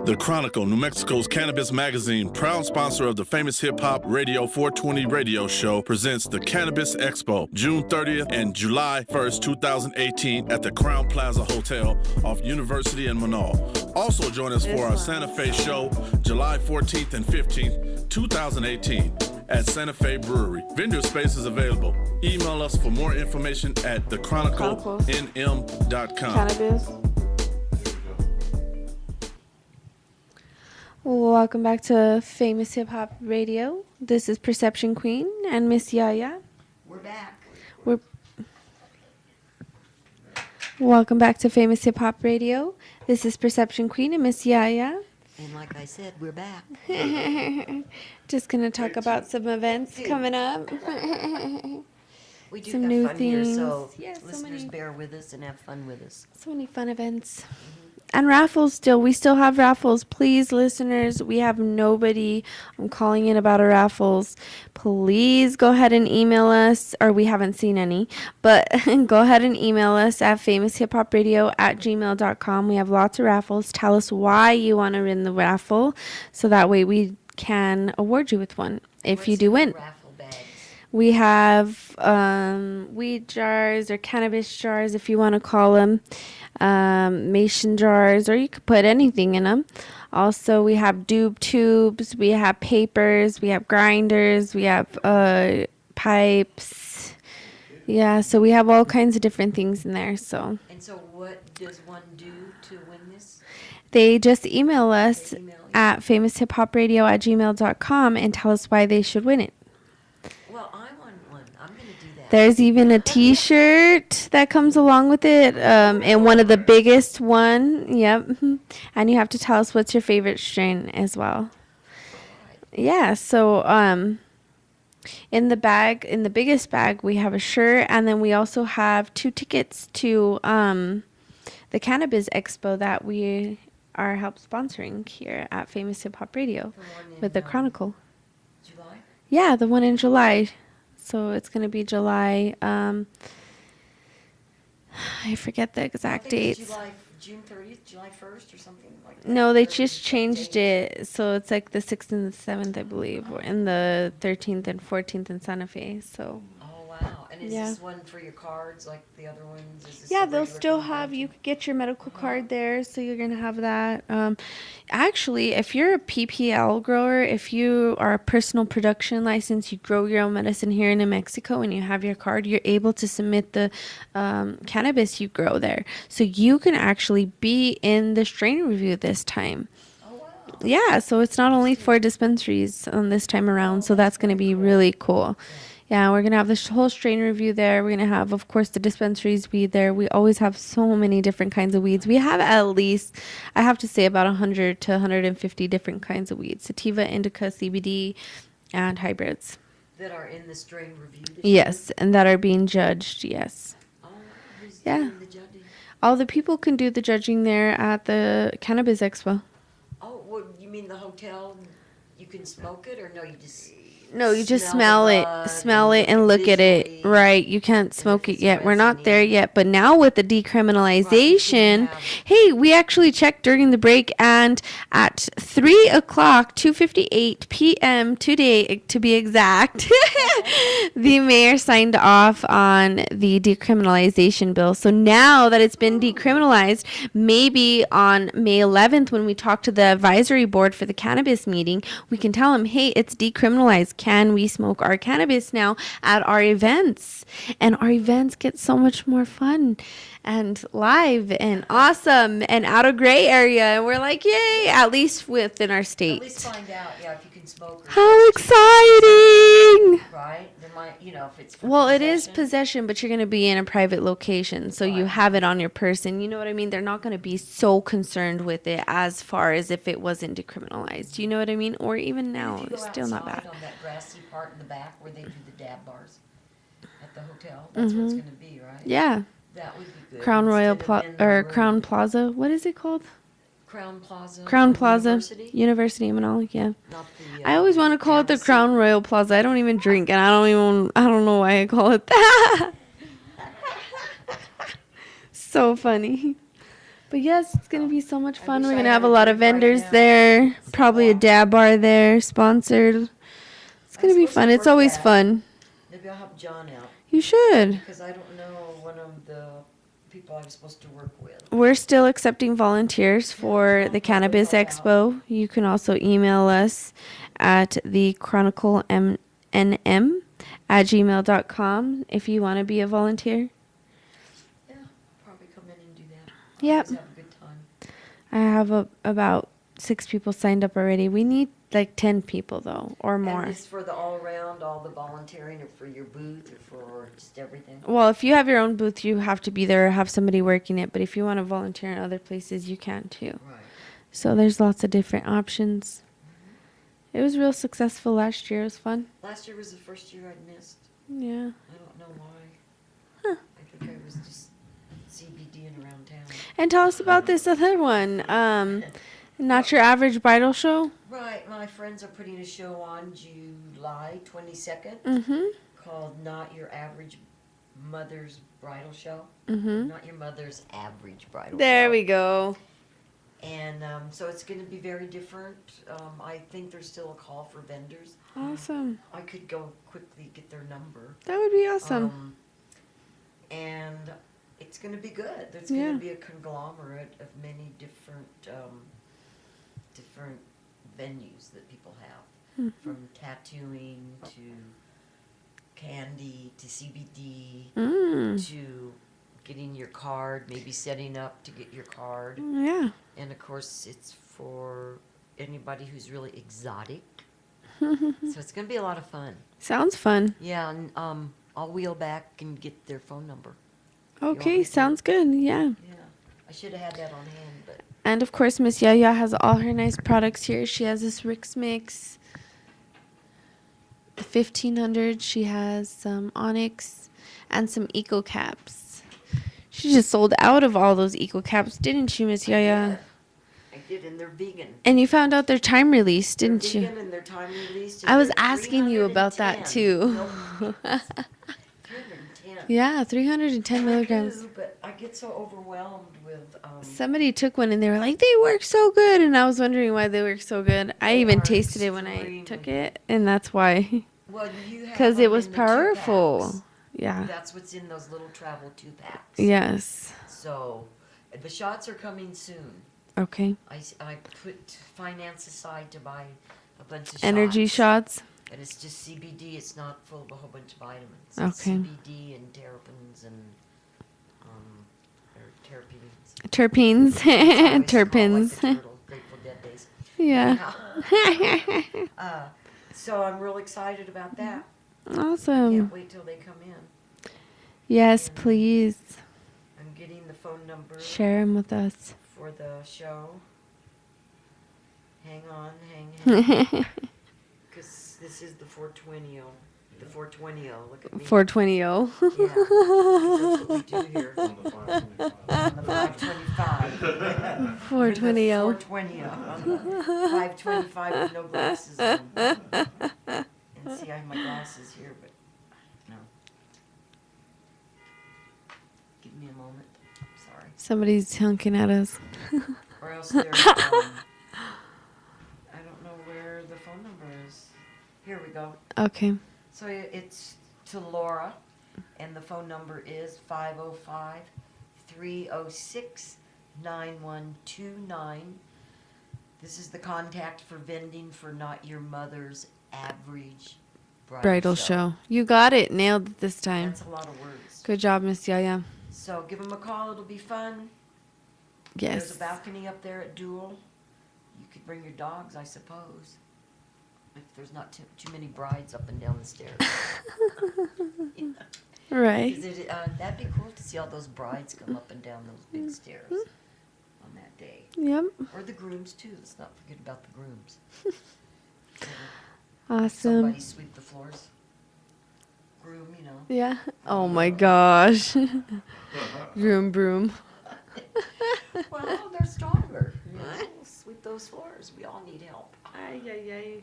The Chronicle, New Mexico's cannabis magazine, proud sponsor of the famous hip-hop Radio 420 radio show, presents the Cannabis Expo, June 30th and July 1st, 2018 at the Crown Plaza Hotel off University and Manal. Also join us for our Santa Fe show, July 14th and 15th, 2018 at Santa Fe Brewery. Vendor space is available. Email us for more information at thechroniclenm.com. Cannabis. Welcome back to Famous Hip Hop Radio. This is Perception Queen and Miss Yaya. We're back. Welcome back to Famous Hip Hop Radio. This is Perception Queen and Miss Yaya. And like I said, we're back. Just gonna talk about some events coming up. We do some have new fun things. Here, so yeah, listeners bear with us and have fun with us. So many fun events. And raffles still. We still have raffles. Please, listeners, we have nobody. I'm calling in about our raffles. Please go ahead and email us, or we haven't seen any, but go ahead and email us at famoushiphop@gmail.com. We have lots of raffles. Tell us why you want to win the raffle, so that way we can award you with one if you do win. Raffle bags? We have weed jars or cannabis jars, if you want to call them, mason jars, or you could put anything in them. Also, we have doob tubes, we have papers, we have grinders, we have pipes. Yeah, so we have all kinds of different things in there. So. And so what does one do to win this? They just email us at famoushiphop@gmail.com and tell us why they should win it. Well, I want one. I'm going to do that. There's even a T-shirt that comes along with it, and one of the biggest one. Yep. And you have to tell us what's your favorite strain as well. Yeah. So in the bag, in the biggest bag, we have a shirt, and then we also have 2 tickets to the Cannabis Expo that we are help sponsoring here at Famous Hip Hop Radio with the Chronicle. July? Yeah, the one in July. So it's going to be July, I forget the exact dates. June 30th, July 1st or something like that. No, they just changed it. So it's like the 6th and the 7th, I believe, and the 13th and 14th in Santa Fe. So. Oh, wow. And is this one for your cards like the other ones? Is this Yeah, they'll still have, you could get your medical card there, so you're going to have that. Actually, if you're a PPL grower, if you are a personal production license, you grow your own medicine here in New Mexico and you have your card, you're able to submit the cannabis you grow there. So you can actually be in the strain review this time. Oh, wow. Yeah, so it's not only for dispensaries this time around, so that's going to be really cool. Yeah, we're going to have this whole strain review there. We're going to have, of course, the dispensaries weed there. We always have so many different kinds of weeds. We have at least, I have to say, about 100 to 150 different kinds of weeds. Sativa, indica, CBD, and hybrids. That are in the strain review this Yes, and that are being judged, yes. Oh, who's Yeah. doing the judging? All the people can do the judging there at the Cannabis Expo. Oh, well, you mean the hotel, you can smoke it, or no, you just... No, you just smell it and look at it. Right, you can't smoke it yet. We're not there yet. But now with the decriminalization, hey, we actually checked during the break, and at 3 o'clock, 2:58 p.m. today, to be exact, the mayor signed off on the decriminalization bill. So now that it's been decriminalized, maybe on May 11th, when we talk to the advisory board for the cannabis meeting, we can tell them, hey, it's decriminalized. Can we smoke our cannabis now at our events? And our events get so much more fun and live and awesome and out of gray area. And we're like, yay, at least within our state. At least find out, if you can smoke. How exciting! Right? There might, if it's... Well, it is possession, but you're going to be in a private location, so you have it on your person. You know what I mean? They're not going to be so concerned with it as far as if it wasn't decriminalized. You know what I mean? Or even now, it's still not bad. On that grassy part in the back where they do the dab bars at the hotel, that's what it's going to be, right? Yeah. That would be good. Crown Royal Crown Plaza. What is it called? Crown Plaza. Crown Plaza. University of Manali, yeah. Not the, I always want to call it the Crown Royal Plaza. I don't even drink, and I don't know why I call it that. So funny. But yes, it's going to be so much fun. We're going to have a lot of vendors there. Probably a dab bar there, sponsored. It's going to be fun. It's always fun. Maybe I'll help John out. You should. Because I don't know one of the people I'm supposed to work with. We're still accepting volunteers for the Cannabis Expo. You can also email us at thechroniclenm@gmail.com if you want to be a volunteer. Yeah, probably come in and do that. Yep. Always have a good time. I have about 6 people signed up already. We need like 10 people though, or more. And it's for the all-around, all the volunteering, or for your booth, or for just everything? Well, if you have your own booth, you have to be there or have somebody working it. But if you want to volunteer in other places, you can too. Right. So there's lots of different options. It was real successful last year. It was fun. Last year was the first year I'd missed. Yeah. I don't know why. Huh. I think I was just CBD and around town. And tell us about this other one. Not Your Average Bridal Show. Right, my friends are putting a show on July 22nd called Not Your Average Mother's Bridal Show. Not Your Mother's Average Bridal There Show. we go. And so it's going to be very different. I think there's still a call for vendors. Awesome. I could go quickly get their number. That would be awesome. And it's going to be good. There's going to be a conglomerate of many different different venues that people have, from tattooing to candy to CBD to getting your card, maybe setting up to get your card. Yeah. And of course, it's for anybody who's really exotic. So it's going to be a lot of fun. Sounds fun. Yeah, and I'll wheel back and get their phone number. Okay, sounds good. Yeah. Yeah, I should have had that on hand, but. And of course, Miss Yaya has all her nice products here. She has this Rick's Mix, the 1500. She has some Onyx and some Eco Caps. She just sold out of all those Eco Caps, didn't she, Miss Yaya? I did, and they're vegan. And you found out their time release, didn't They're you? vegan and they're time released. I was asking you about that too. 310. Yeah, 310 milligrams. I do, but I get so overwhelmed with. Somebody took one and they were like, they work so good. And I was wondering why they work so good. I even tasted it when I took it. And that's why. Well, you have Because them it was in the powerful. 2-packs. Yeah. That's what's in those little travel 2-packs. Yes. So, the shots are coming soon. Okay. I put finance aside to buy a bunch of Energy shots. And it's just CBD. It's not full of a whole bunch of vitamins. Okay. It's CBD and terpenes and or terpenes. Terpenes. Terpenes. Like Grateful Dead days. Yeah. So I'm real excited about that. Awesome. Can't wait till they come in. Yes, please. I'm getting the phone number. Share them with us. For the show. Hang on, hang. Because this is the 420. The 420. Look at me. 420. Yeah. That's what we do here. On the 525. 420. 420. On the 525 with no glasses on. And see, I have my glasses here, but no. Give me a moment. Sorry. Somebody's honking at us. Or else they're, I don't know where the phone number is. Here we go. Okay. So it's to Laura, and the phone number is 505-306-9129. This is the contact for vending for Not Your Mother's Average Bridal Show. You got it. Nailed it this time. That's a lot of words. Good job, Miss Yaya. So give them a call. It'll be fun. Yes. There's a balcony up there at Dual. You could bring your dogs, I suppose. If there's not too many brides up and down the stairs. Right. That'd be cool to see all those brides come up and down those big stairs on that day. Yep. Or the grooms, too. Let's not forget about the grooms. Awesome. Somebody sweep the floors. Groom, you know. Yeah. Oh my gosh. Broom. Well, they're stronger. You know, sweep those floors. We all need help. Ay, ay, ay.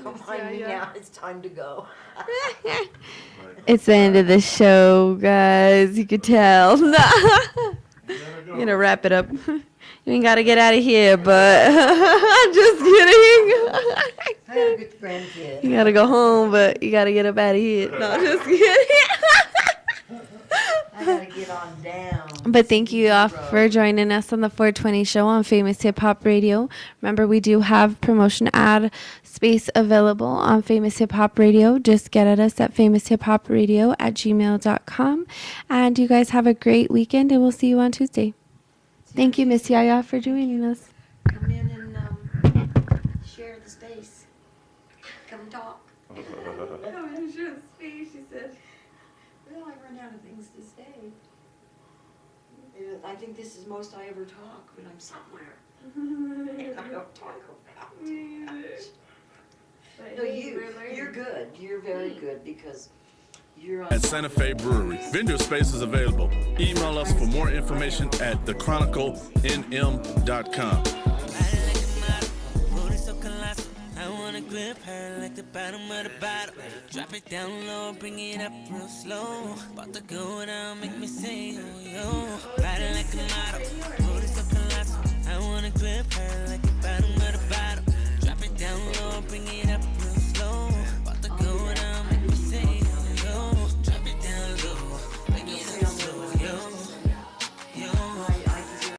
Don't mind me now. It's time to go. It's the end of the show, guys. You could tell. I'm gonna wrap it up. You ain't gotta get out of here, but just kidding. I had a good grandkid. You gotta go home, but you gotta get up out of here. No, just kidding. I gotta get on down. But thank you all for joining us on the 420 show on Famous Hip Hop Radio. Remember, we do have promotion ad space available on Famous Hip Hop Radio. Just get at us at famoushiphop.radio@gmail.com. And you guys have a great weekend, and we'll see you on Tuesday. Thank you, Miss Yaya, for joining us. Come in and share the space. Come talk. Come in and share the space, she said. Well, I run out of things to say. I think this is most I ever talk when I'm somewhere. And I don't talk about much. No, you're good. You're very good because at Santa Fe Brewery. Vendor space is available. Email us for more information at thechroniclenm.com. I wanna grip her like the bottom of the bottle. Drop it down low, bring it up real slow. About to go down, make me say, oh, yo. Riding like a model, booty so colossal. I wanna grip her like the bottom of the